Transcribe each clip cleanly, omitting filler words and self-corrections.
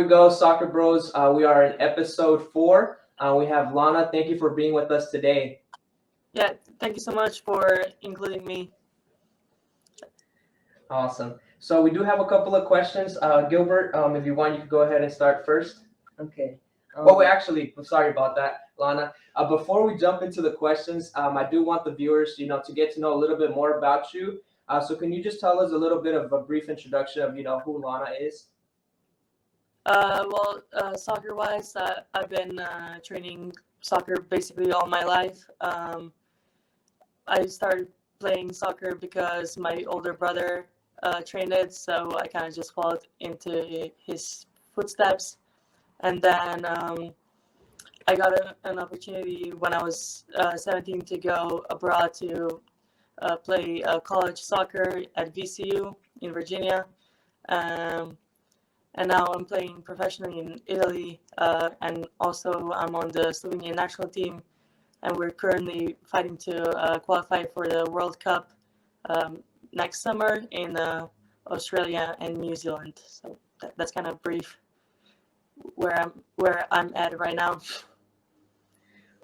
we go, Soccer Bros. We are in episode 4. We have Lana. Thank you for being with us today. Yeah, thank you so much for including me. Awesome. So we do have a couple of questions. Gilbert, if you want, you can go ahead and start first. Okay. Wait, actually, I'm sorry about that, Lana. Before we jump into the questions, I do want the viewers, to get to know a little bit more about you. So can you just tell us a little bit of a brief introduction of, who Lana is? Soccer-wise, I've been training soccer basically all my life. I started playing soccer because my older brother trained it, so I kind of just followed into his footsteps. And then I got an opportunity when I was 17 to go abroad to play college soccer at VCU in Virginia. And now I'm playing professionally in Italy, and also I'm on the Slovenian national team, and we're currently fighting to qualify for the World Cup next summer in Australia and New Zealand. So that's kind of brief where I'm at right now.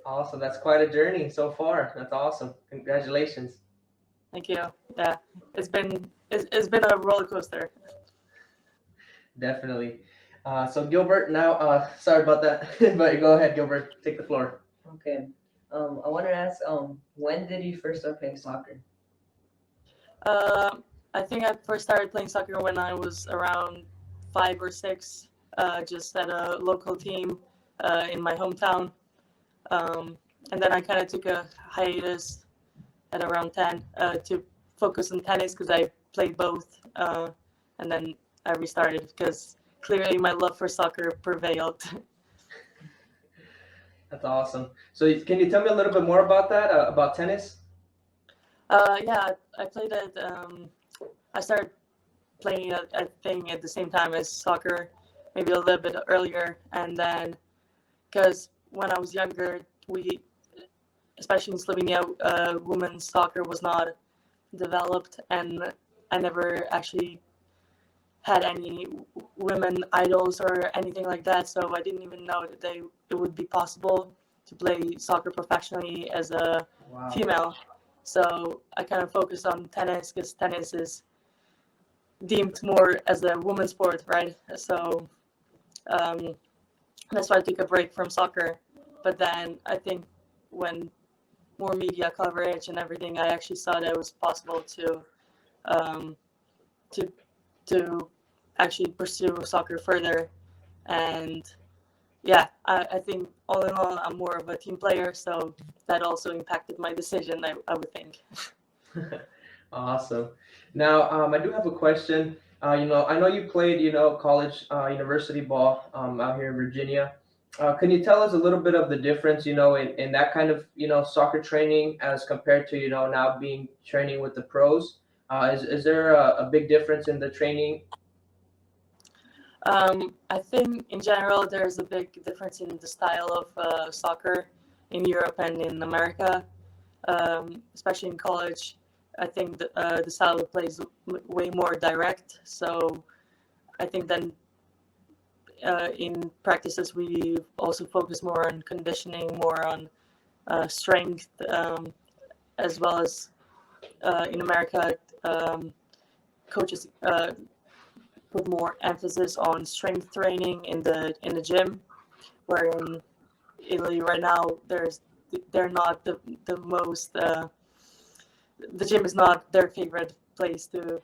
Awesome. That's quite a journey so far. That's awesome. Congratulations. Thank you. Yeah, it's been a roller coaster. Definitely. So Gilbert, now, sorry about that, but go ahead, Gilbert, take the floor. Okay. I wanted to ask, when did you first start playing soccer? I think I first started playing soccer when I was around 5 or 6, just at a local team in my hometown. And then I kind of took a hiatus at around 10 to focus on tennis because I played both. And then I restarted because clearly my love for soccer prevailed. That's awesome. So can you tell me a little bit more about that, about tennis? Yeah, I played at, I started playing a thing at the same time as soccer, maybe a little bit earlier. And then, because when I was younger, especially in Slovenia, women's soccer was not developed, and I never actually had any women idols or anything like that, so I didn't even know that it would be possible to play soccer professionally as a female. So I kind of focused on tennis because tennis is deemed more as a women's sport, right? So that's why I took a break from soccer. But then I think when more media coverage and everything, I actually saw that it was possible to actually pursue soccer further. And yeah, I think all in all, I'm more of a team player, so that also impacted my decision, I would think. Awesome. Now, I do have a question. I know you played, college, university ball out here in Virginia. Can you tell us a little bit of the difference, in that kind of, soccer training as compared to, now being training with the pros? Is there a big difference in the training? I think in general there's a big difference in the style of soccer in Europe and in America, especially in college. I think the style of play is way more direct. So I think then in practices we also focus more on conditioning, more on strength, as well as in America coaches put more emphasis on strength training in the gym, where in Italy right now they're not the most the gym is not their favorite place to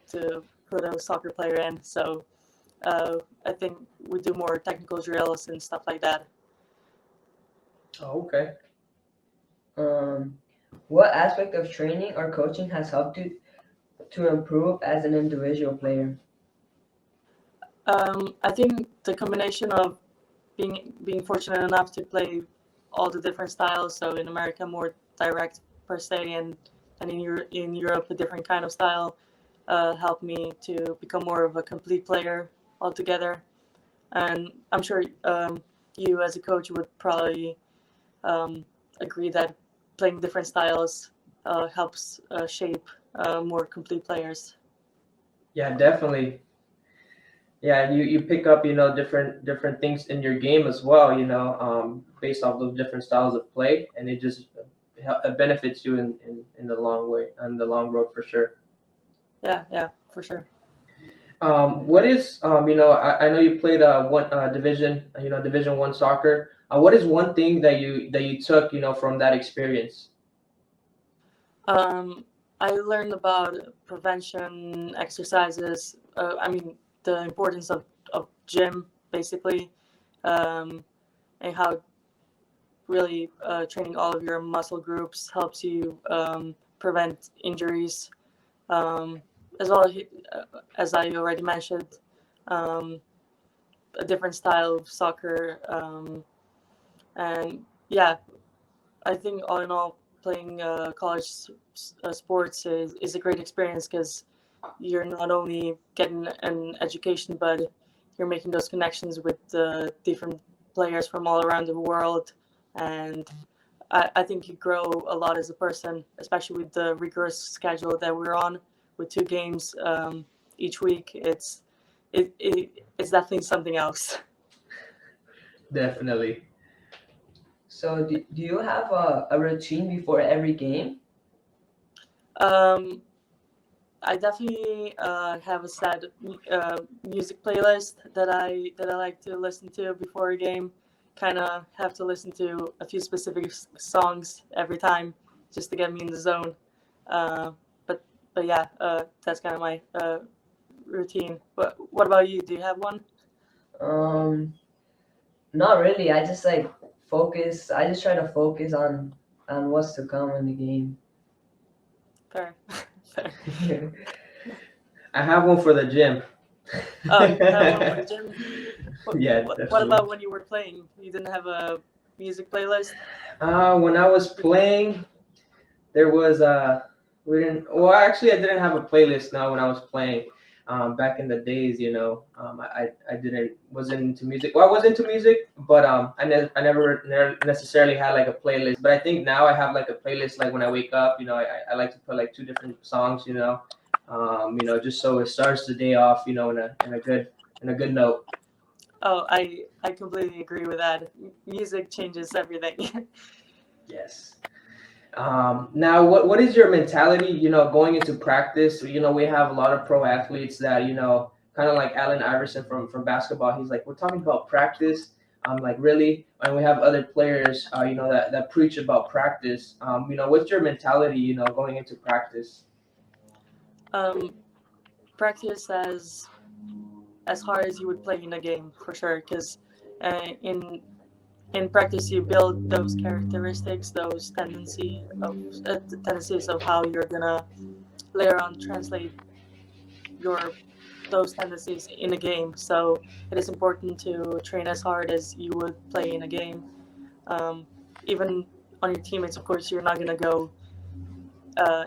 put a soccer player in. So I think we do more technical drills and stuff like that. Oh, okay. What aspect of training or coaching has helped you to improve as an individual player? I think the combination of being fortunate enough to play all the different styles. So in America, more direct per se, and in Europe, a different kind of style helped me to become more of a complete player altogether. And I'm sure you as a coach would probably agree that playing different styles helps shape more complete players. Yeah, definitely. Yeah, you pick up, different things in your game as well, based off those different styles of play, and it just it benefits you in the long way, on the long road for sure. Yeah, for sure. What is I know you played one Division 1 soccer. What is one thing that you took from that experience? Um, I learned about prevention exercises. I mean, the importance of gym, basically, um, and how really training all of your muscle groups helps you prevent injuries. Um, as well as I already mentioned, um, a different style of soccer. And yeah, I think all in all, playing college sports is a great experience because you're not only getting an education, but you're making those connections with different players from all around the world. And I think you grow a lot as a person, especially with the rigorous schedule that we're on with 2 games each week. It's definitely something else. Definitely. So do you have a routine before every game? Um, I definitely have a sad music playlist that I like to listen to before a game. Kind of have to listen to a few specific songs every time just to get me in the zone. Uh, but yeah, that's kind of my routine. What about you? Do you have one? Um, Not really. I just like focus. I just try to focus on what's to come in the game. Fair. Fair. I have one for the gym. Oh, you have one for the gym. Yeah, What definitely. about when you were playing? You didn't have a music playlist? When I was playing, there was we didn't. Well, actually, I didn't have a playlist now when I was playing. Back in the days, I didn't wasn't into music. Well, I was into music, but I never necessarily had like a playlist. But I think now I have like a playlist. Like when I wake up, I like to put like two different songs. Just so it starts the day off, in a good note. Oh, I completely agree with that. Music changes everything. Yes. Now, what is your mentality? Going into practice. We have a lot of pro athletes that kind of like Allen Iverson from basketball. He's like, we're talking about practice. Like really, and we have other players, that preach about practice. What's your mentality? Going into practice. um, Practice as hard as you would play in a game for sure, because in practice you build those characteristics, those tendencies of how you're gonna later on translate your those tendencies in a game. So it is important to train as hard as you would play in a game. Um, Even on your teammates, of course, you're not gonna go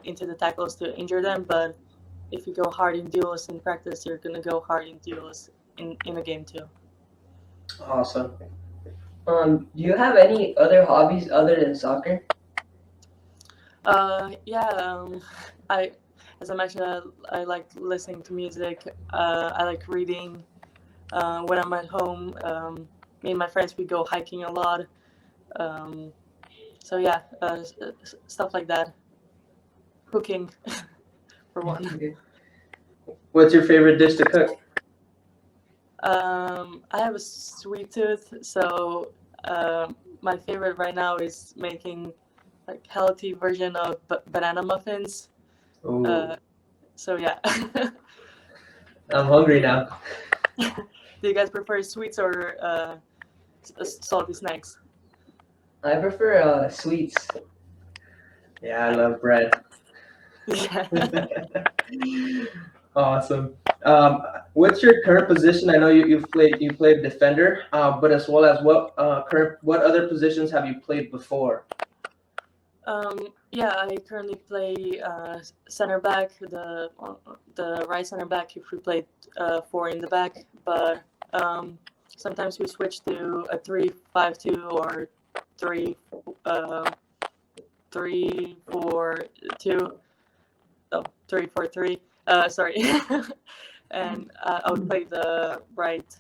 into the tackles to injure them, but if you go hard in duels in practice, you're gonna go hard in duels in a game too. Awesome. Do you have any other hobbies other than soccer? Yeah, I, as I mentioned, I like listening to music. I like reading. When I'm at home, me and my friends we go hiking a lot. Um, so yeah, stuff like that. Cooking for one. What's your favorite dish to cook? I have a sweet tooth, so my favorite right now is making like healthy version of banana muffins. Oh, Uh, so yeah. I'm hungry now. Do you guys prefer sweets or salty snacks? I prefer sweets. Yeah, I love bread. Yeah. Awesome. What's your current position? I know you played defender, but as well as what other positions have you played before? Yeah, I currently play center back, the right center back if we play four in the back, but sometimes we switch to a 3-5-2 or 3 3-4-2. Oh, 3-4-3. Sorry. and I would play the right,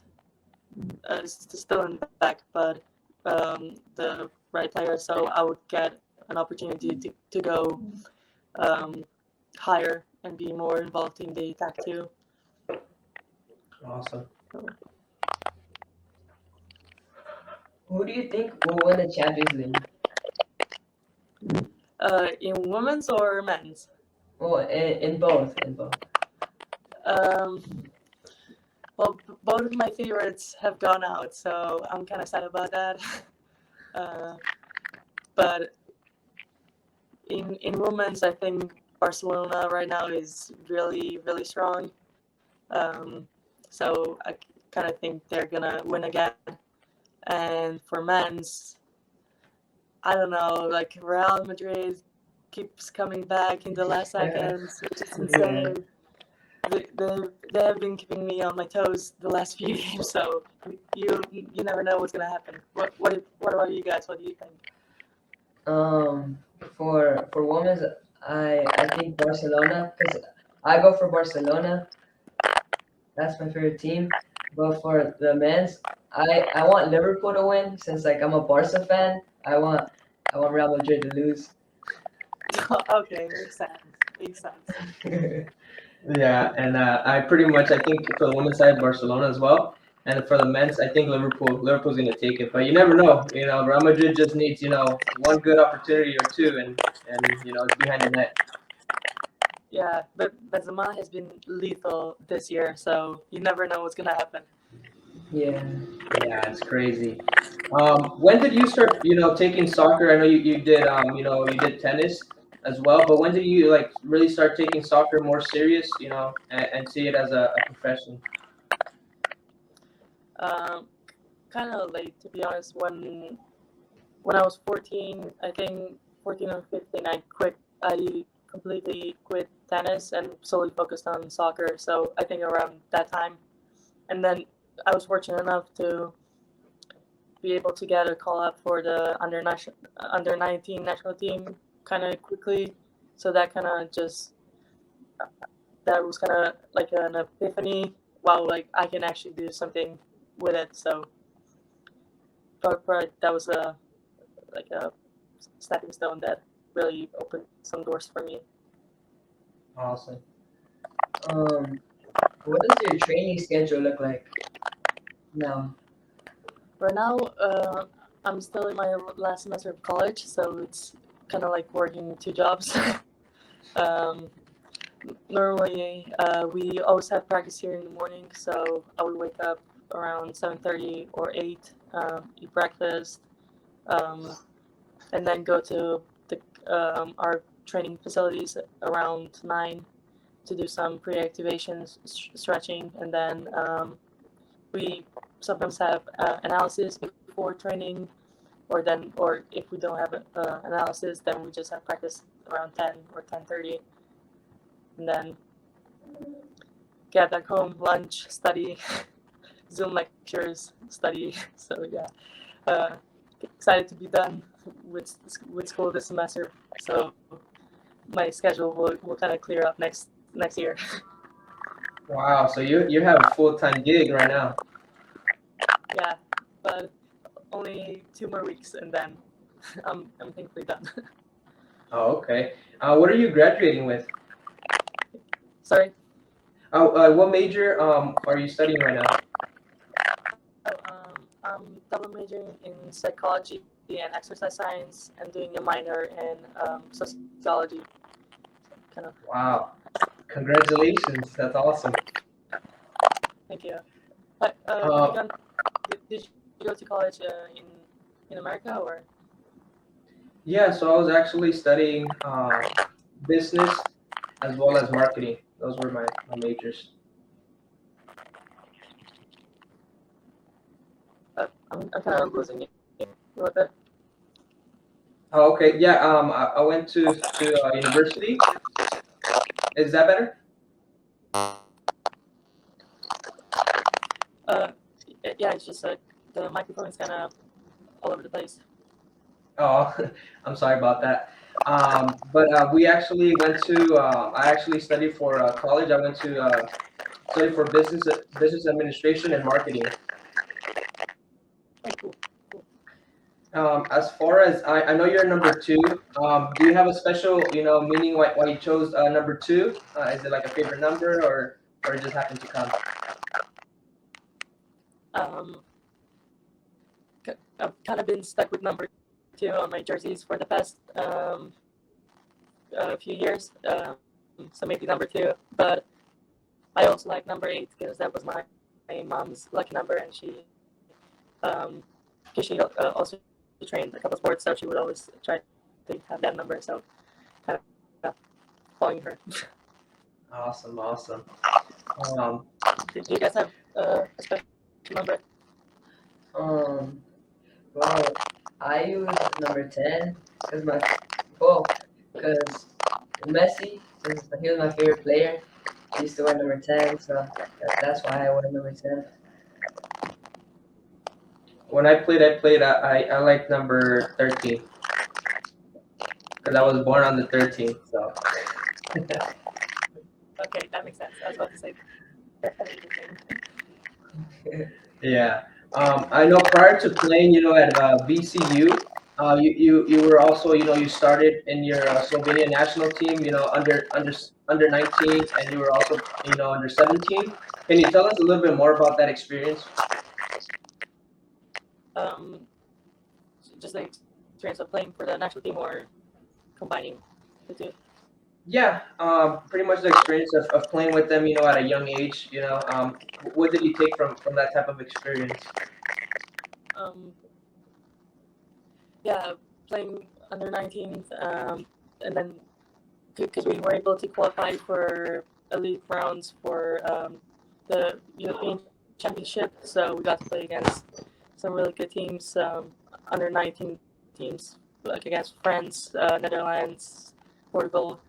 still in the back, but the right player. So I would get an opportunity to go um, higher and be more involved in the attack too. Awesome. Who do you think will win the Champions League? In women's or men's? Well, in both, in both. Um, well, both of my favorites have gone out, so I'm kind of sad about that. But in women's, I think Barcelona right now is really, really strong. So I kind of think they're gonna win again. And for men's, I don't know, like Real Madrid keeps coming back in the last seconds, which is insane. They have been keeping me on my toes the last few games, so you never know what's gonna happen. What about you guys? What do you think? For women's, I think Barcelona, because I go for Barcelona. That's my favorite team. But for the men's, I want Liverpool to win since like I'm a Barca fan. I want Real Madrid to lose. Okay, makes sense. Makes sense. Yeah, and I pretty much I think for the women's side Barcelona as well, and for the men's I think Liverpool's gonna take it, but you never know. Real Madrid just needs one good opportunity or two, and it's behind the net. Yeah, but Benzema has been lethal this year, so you never know what's gonna happen. Yeah. Yeah, it's crazy. When did you start taking soccer? I know you did you did tennis as well, but when did you like really start taking soccer more serious, and see it as a profession? Kind of late, to be honest. When I was 14, I think 14 or 15, I completely quit tennis and solely focused on soccer. So I think around that time, and then I was fortunate enough to be able to get a call up for the under 19 national team kind of quickly. So that kind of just that was kind of like an epiphany. Wow, like I can actually do something with it. So, but that was a stepping stone that really opened some doors for me. Awesome. What does your training schedule look like now? Right now, I'm still in my last semester of college, so it's kind of like working two jobs. Normally, we always have practice here in the morning, so I would wake up around 7:30 or 8, eat breakfast, and then go to our training facilities around 9 to do some pre-activation stretching, and then we sometimes have analysis before training, or if we don't have analysis, then we just have practice around 10 or 10:30, and then get back home, lunch, study, Zoom lectures, study. So yeah, excited to be done with school this semester. So my schedule will kind of clear up next year. Wow, so you have a full-time gig right now. Yeah, but only 2 more weeks, and then I'm thankfully done. Oh, okay. What are you graduating with? Sorry. What major are you studying right now? I'm double majoring in psychology and exercise science, and doing a minor in sociology. Kind of. Wow, congratulations! That's awesome. Thank you. Did you go to college in America, or? Yeah, so I was actually studying business as well as marketing. Those were my majors. I'm kind of losing you a little bit. Oh, okay. Yeah. I went to university. Is that better? Yeah, it's just like the microphone is kind of all over the place. Oh, I'm sorry about that. But we actually went to. I actually studied for college. I went to studied for business administration and marketing. Very cool. As far as I know, you're number two. Do you have a special, meaning why you chose number two? Is it like a favorite number, or it just happened to come? Um, I've kind of been stuck with number 2 on my jerseys for the past few years. So maybe number 2, but I also like number 8 because that was my mom's lucky number, and because she also trained a couple sports, so she would always try to have that number. So kind of following her. Awesome, awesome. Um, Do you guys have a special number? Well, I use number 10 because because Messi, since he was my favorite player, he used to wear number 10, so that's why I wear number 10. when I played, I like number 13 because I was born on the 13th. So Okay, that makes sense. I was about to say. yeah. I know prior to playing, at VCU, you were also, you started in your Slovenia national team, under 19, and you were also, under 17. Can you tell us a little bit more about that experience? Um, just the experience of playing for the national team or combining the two. Yeah, pretty much the experience of playing with them, at a young age. What did you take from that type of experience? Um, yeah, playing under 19, and then because we were able to qualify for elite rounds for the European Championship, so we got to play against some really good teams, under 19 teams, like against France, Netherlands, Portugal.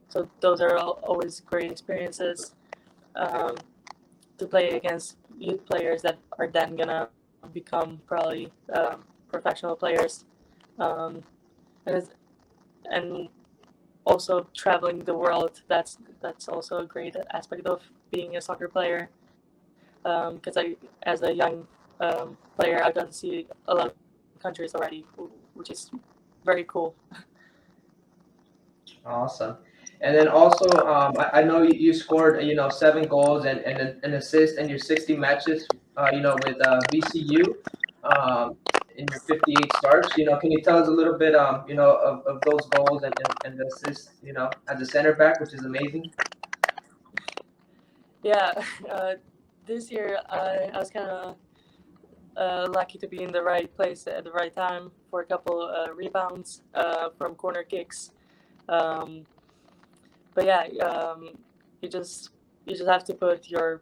So those are always great experiences to play against youth players that are then gonna become probably professional players, um, and also traveling the world. That's also a great aspect of being a soccer player. Because as a young player, I got to see a lot of countries already, which is very cool. Awesome. And then also, I know you scored, 7 goals and an assist in your 60 matches, with VCU, in your 58 starts. Can you tell us a little bit, of those goals and the assists, as a center back, which is amazing. Yeah, this year I was kind of lucky to be in the right place at the right time for a couple rebounds from corner kicks. Um, but yeah, you just have to put your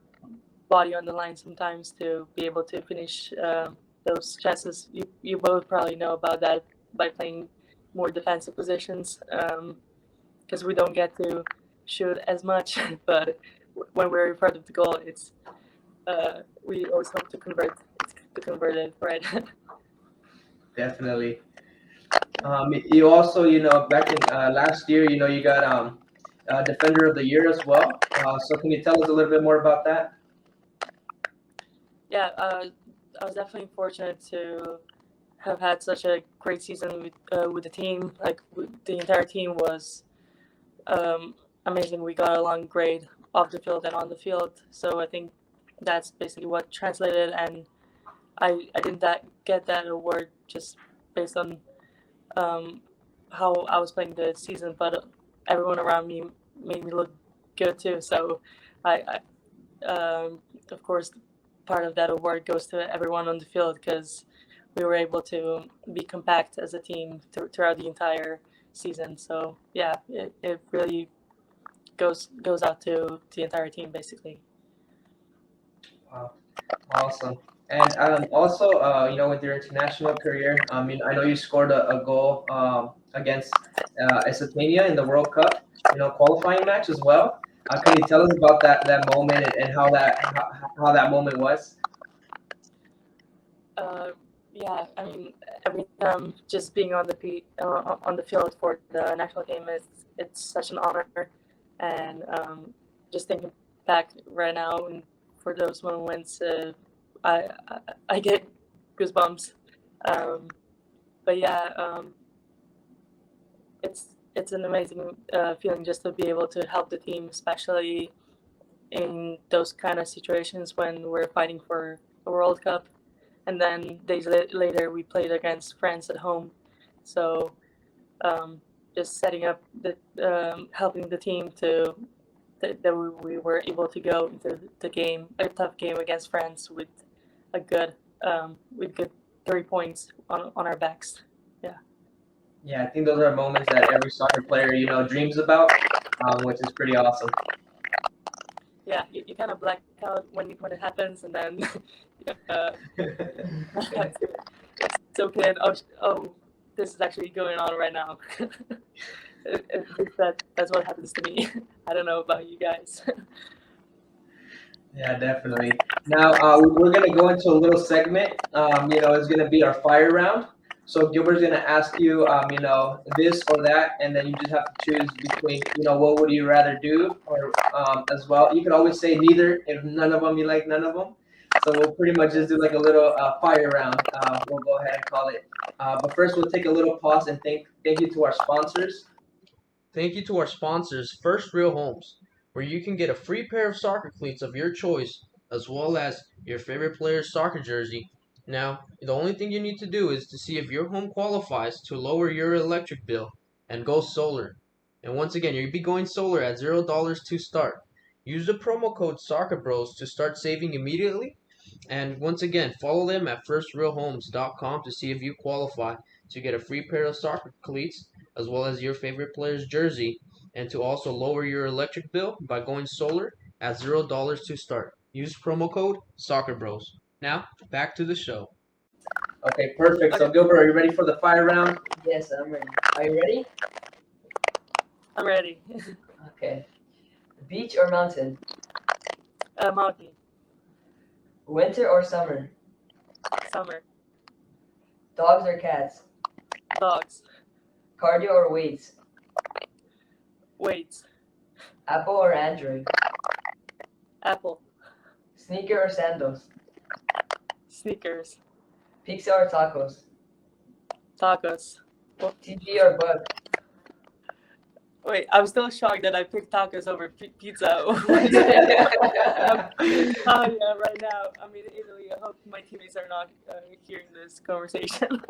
body on the line sometimes to be able to finish those chances. You both probably know about that by playing more defensive positions, because we don't get to shoot as much. But when we're in front of the goal, it's we always hope to convert it, right? Definitely. You also, back in last year, you got Defender of the Year as well. So can you tell us a little bit more about that? Yeah, I was definitely fortunate to have had such a great season with the team. Like the entire team was amazing. We got along great off the field and on the field. So I think that's basically what translated. And I didn't get that award just based on how I was playing the season, but everyone around me made me look good too. So I of course, part of that award goes to everyone on the field because we were able to be compact as a team throughout the entire season. So yeah, it really goes out to the entire team basically. Wow, awesome. And also, with your international career, I know you scored a goal against Espanol in the World Cup, qualifying match as well. Can you tell us about that moment and how that moment was? Uh, yeah, I mean, every time just being on the field for the national team it's such an honor, and just thinking back right now, and for those moments, I get goosebumps. But yeah, it's an amazing feeling just to be able to help the team, especially in those kind of situations when we're fighting for a World Cup. And then days later, we played against France at home. So just setting up helping the team to that we were able to go into the game, a tough game against France with a good 3 points on our backs. Yeah, I think those are moments that every soccer player, dreams about, which is pretty awesome. Yeah, you kind of black out when it happens, and then it's okay. Oh, this is actually going on right now. That's what happens to me. I don't know about you guys. Yeah, definitely. Now, we're going to go into a little segment. It's going to be our fire round. So Gilbert's going to ask you, this or that, and then you just have to choose between, what would you rather do, or as well. You can always say neither if none of them you like, none of them. So we'll pretty much just do like a little fire round. We'll go ahead and call it. But first, we'll take a little pause and thank you to our sponsors. Thank you to our sponsors, First Real Homes, where you can get a free pair of soccer cleats of your choice, as well as your favorite player's soccer jersey. Now, the only thing you need to do is to see if your home qualifies to lower your electric bill and go solar. And once again, you'll be going solar at $0 to start. Use the promo code SoccerBros to start saving immediately. And once again, follow them at firstrealhomes.com to see if you qualify to get a free pair of soccer cleats as well as your favorite player's jersey, and to also lower your electric bill by going solar at $0 to start. Use promo code SoccerBros. Now, back to the show. Okay, perfect. So, Gilbert, are you ready for the fire round? Yes, I'm ready. Are you ready? I'm ready. Okay. Beach or mountain? Mountain. Winter or summer? Summer. Dogs or cats? Dogs. Cardio or weights? Weights. Apple or Android? Apple. Sneaker or sandals? Sneakers. Pizza or tacos? Tacos. TV or book? Wait, I'm still shocked that I picked tacos over pizza. Oh yeah, right now I'm in Italy. I hope my teammates are not hearing this conversation.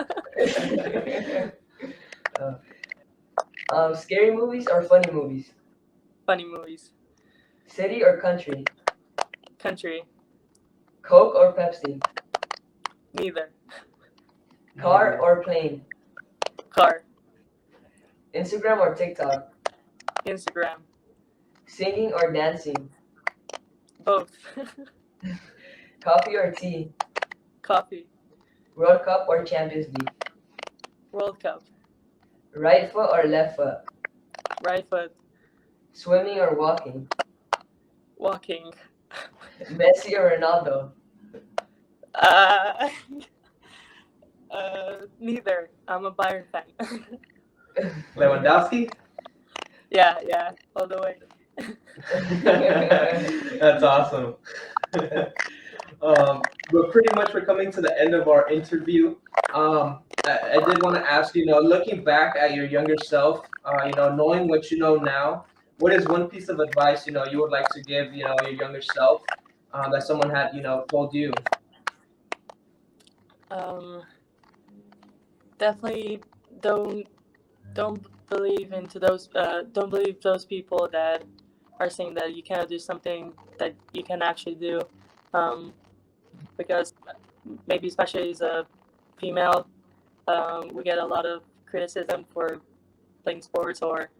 Scary movies or funny movies? Funny movies. City or country? Country. Coke or Pepsi? Neither. Car or plane? Car. Instagram or TikTok? Instagram. Singing or dancing? Both. Coffee or tea? Coffee. World Cup or Champions League? World Cup. Right foot or left foot? Right foot. Swimming or walking? Walking. Messi or Ronaldo? Neither. I'm a Bayern fan. Lewandowski? Yeah, all the way. That's awesome. But pretty much we're coming to the end of our interview. I did want to ask, looking back at your younger self, knowing what you know now, what is one piece of advice, you would like to give, your younger self that someone had, told you? Definitely don't believe into those don't believe those people that are saying that you cannot do something that you can actually do, because maybe especially as a female, we get a lot of criticism for playing sports, or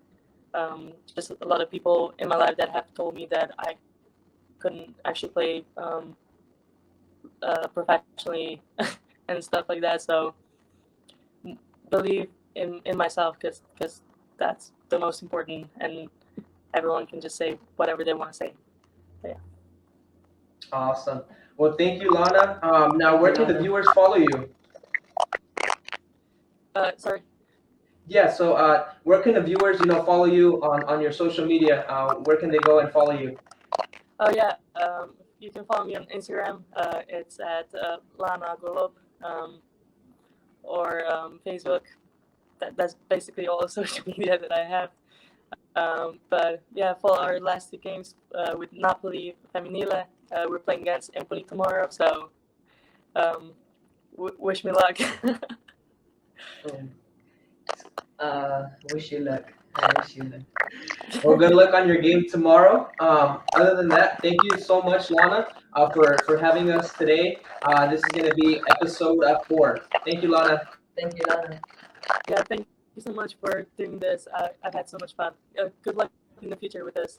just a lot of people in my life that have told me that I couldn't actually play professionally and stuff like that. So believe in myself, because that's the most important, and everyone can just say whatever they want to say. But yeah. Awesome. Well, thank you, Lana. Now, where can the viewers follow you? Sorry. Yeah, so where can the viewers, follow you on your social media? Where can they go and follow you? Oh yeah, you can follow me on Instagram. It's at Lana Golob, or Facebook. That's basically all the social media that I have. But yeah, for our last two games with Napoli Femminile, we're playing against Empoli tomorrow. So wish me luck. Wish you luck. I wish you luck. Well, good luck on your game tomorrow. Other than that, thank you so much, Lana, for having us today. This is going to be episode 4. Thank you, Lana. Thank you, Lana. Yeah, thank you so much for doing this. I've had so much fun. Good luck in the future with this.